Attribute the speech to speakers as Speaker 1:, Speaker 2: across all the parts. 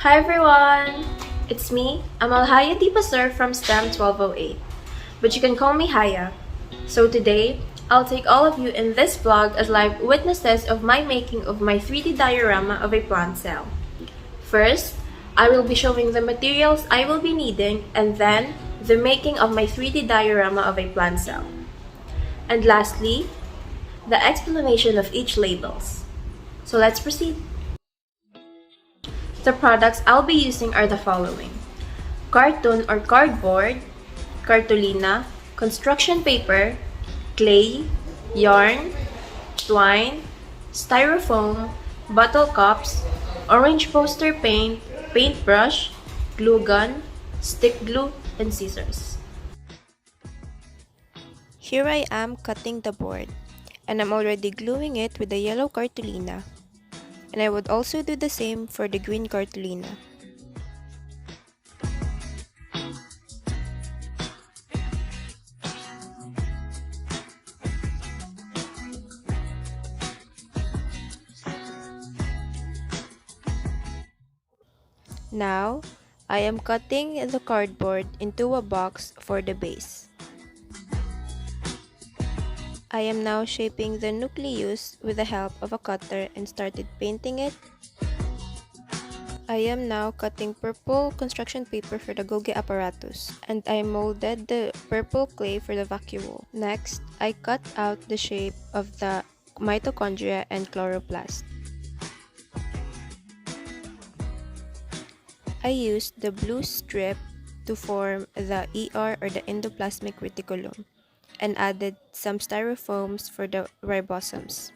Speaker 1: Hi everyone! It's me, Amalhaya from STEM 1208, but you can call me Haya. So today, I'll take all of you in this vlog as live witnesses of my making of my 3D diorama of a plant cell. First, I will be showing the materials I will be needing and then the making of my 3D diorama of a plant cell. And lastly, the explanation of each labels. So let's proceed. The products I'll be using are the following: carton or cardboard, cartolina, construction paper, clay, yarn, twine, styrofoam, bottle cups, orange poster paint, paintbrush, glue gun, stick glue, and scissors.
Speaker 2: Here I am cutting the board, and I'm already gluing it with the yellow cartolina. And I would also do the same for the green cartolina. Now, I am cutting the cardboard into a box for the base. I am now shaping the nucleus with the help of a cutter and started painting it. I am now cutting purple construction paper for the Goge apparatus, and I molded the purple clay for the vacuole. Next, I cut out the shape of the mitochondria and chloroplast. I used the blue strip to form the ER or the endoplasmic reticulum, and added some styrofoams for the ribosomes.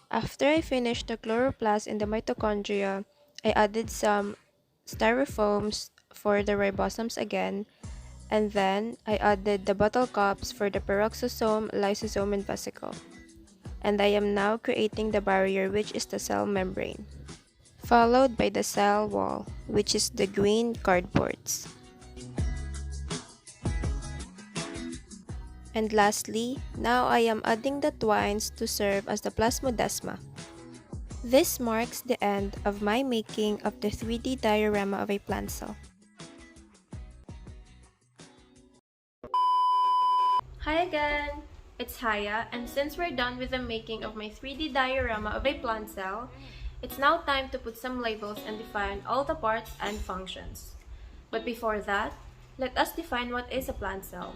Speaker 2: After I finished the chloroplast in the mitochondria, I added some styrofoams for the ribosomes again, and then I added the bottle cups for the peroxisome, lysosome, and vesicle. And I am now creating the barrier, which is the cell membrane, followed by the cell wall, which is the green cardboards. And lastly, now I am adding the twines to serve as the plasmodesma. This marks the end of my making of the 3D diorama of a plant cell.
Speaker 1: Hi again! It's Haya, and since we're done with the making of my 3D diorama of a plant cell, it's now time to put some labels and define all the parts and functions. But before that, let us define what is a plant cell.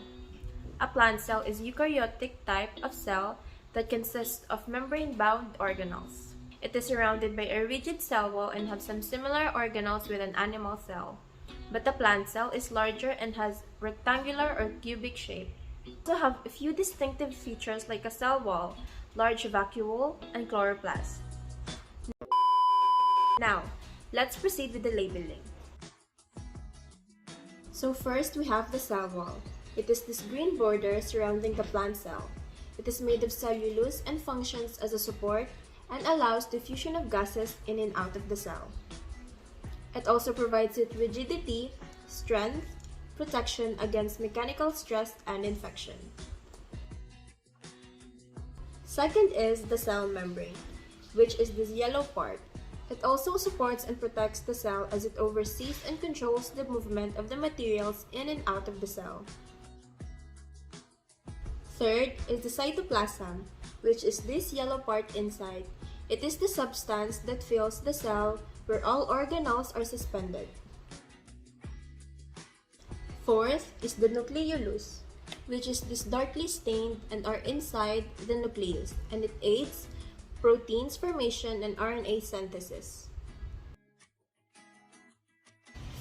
Speaker 1: A plant cell is a eukaryotic type of cell that consists of membrane-bound organelles. It is surrounded by a rigid cell wall and has some similar organelles with an animal cell. But the plant cell is larger and has rectangular or cubic shape. It also have a few distinctive features like a cell wall, large vacuole, and chloroplast. Now, let's proceed with the labeling. So first we have the cell wall. It is this green border surrounding the plant cell. It is made of cellulose and functions as a support and allows diffusion of gases in and out of the cell. It also provides it rigidity, strength, protection against mechanical stress and infection. Second is the cell membrane, which is this yellow part. It also supports and protects the cell as it oversees and controls the movement of the materials in and out of the cell. Third is the cytoplasm, which is this yellow part inside. It is the substance that fills the cell where all organelles are suspended. Fourth is the nucleolus, which is this darkly stained and are inside the nucleus, and it aids proteins formation and RNA synthesis.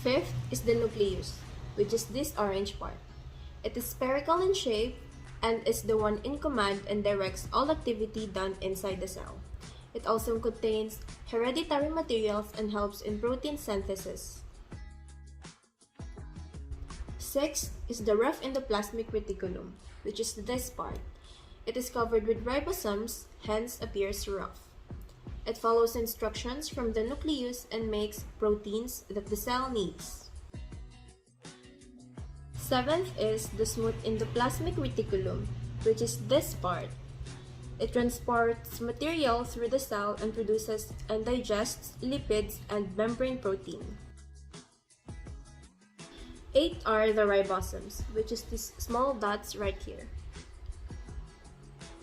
Speaker 1: Fifth is the nucleus, which is this orange part. It is spherical in shape and is the one in command and directs all activity done inside the cell. It also contains hereditary materials and helps in protein synthesis. Sixth is the rough endoplasmic reticulum, which is this part. It is covered with ribosomes, hence appears rough. It follows instructions from the nucleus and makes proteins that the cell needs. Seventh is the smooth endoplasmic reticulum, which is this part. It transports material through the cell and produces and digests lipids and membrane protein. 8 are the ribosomes, which is these small dots right here.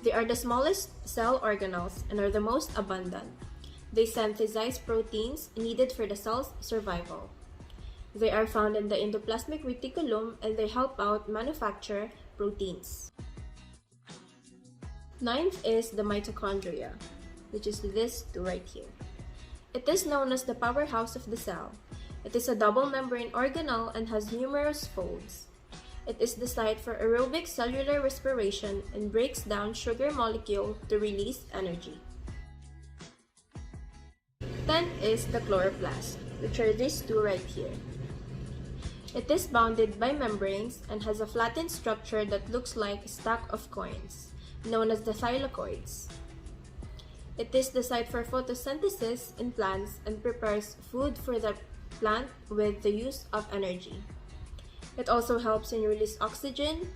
Speaker 1: They are the smallest cell organelles and are the most abundant. They synthesize proteins needed for the cell's survival. They are found in the endoplasmic reticulum and they help out manufacture proteins. Ninth is the mitochondria, which is this two right here. It is known as the powerhouse of the cell. It is a double membrane organelle and has numerous folds. It is the site for aerobic cellular respiration and breaks down sugar molecule to release energy. 10 is the chloroplast, which are these two right here. It is bounded by membranes and has a flattened structure that looks like a stack of coins, known as the thylakoids. It is the site for photosynthesis in plants and prepares food for the plant with the use of energy. It also helps in release oxygen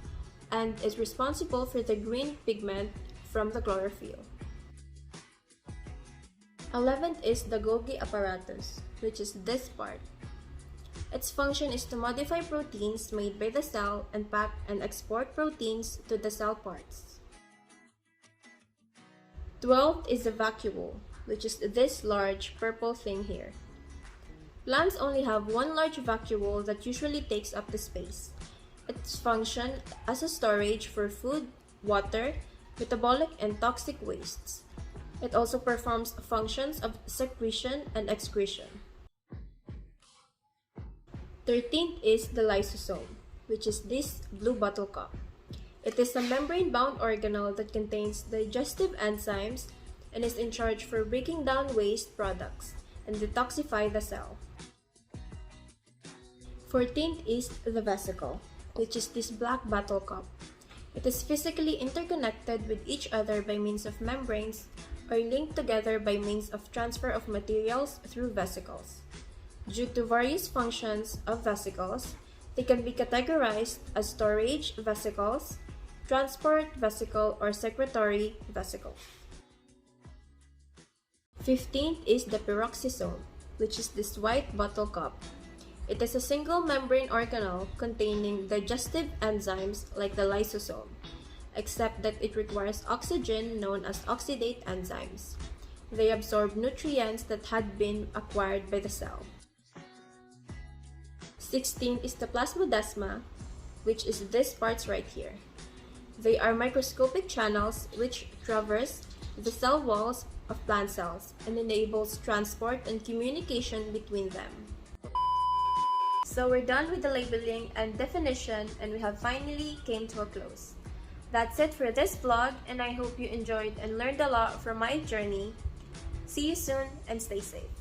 Speaker 1: and is responsible for the green pigment from the chlorophyll. 11th is the Golgi apparatus, which is this part. Its function is to modify proteins made by the cell and pack and export proteins to the cell parts. 12th is the vacuole, which is this large purple thing here. Plants only have one large vacuole that usually takes up the space. Its function as a storage for food, water, metabolic and toxic wastes. It also performs functions of secretion and excretion. 13th is the lysosome, which is this blue bottle cup. It is a membrane-bound organelle that contains digestive enzymes and is in charge for breaking down waste products and detoxify the cell. 14th is the vesicle, which is this black bottle cup. It is physically interconnected with each other by means of membranes or linked together by means of transfer of materials through vesicles. Due to various functions of vesicles, they can be categorized as storage vesicles, transport vesicle, or secretory vesicle. 15th is the peroxisome, which is this white bottle cup. It is a single membrane organelle containing digestive enzymes like the lysosome, except that it requires oxygen known as oxidate enzymes. They absorb nutrients that had been acquired by the cell. 16th is the plasmodesma, which is these parts right here. They are microscopic channels which traverse the cell walls of plant cells and enables transport and communication between them. So we're done with the labeling and definition, and we have finally came to a close. That's it for this vlog, and I hope you enjoyed and learned a lot from my journey. See you soon and stay safe.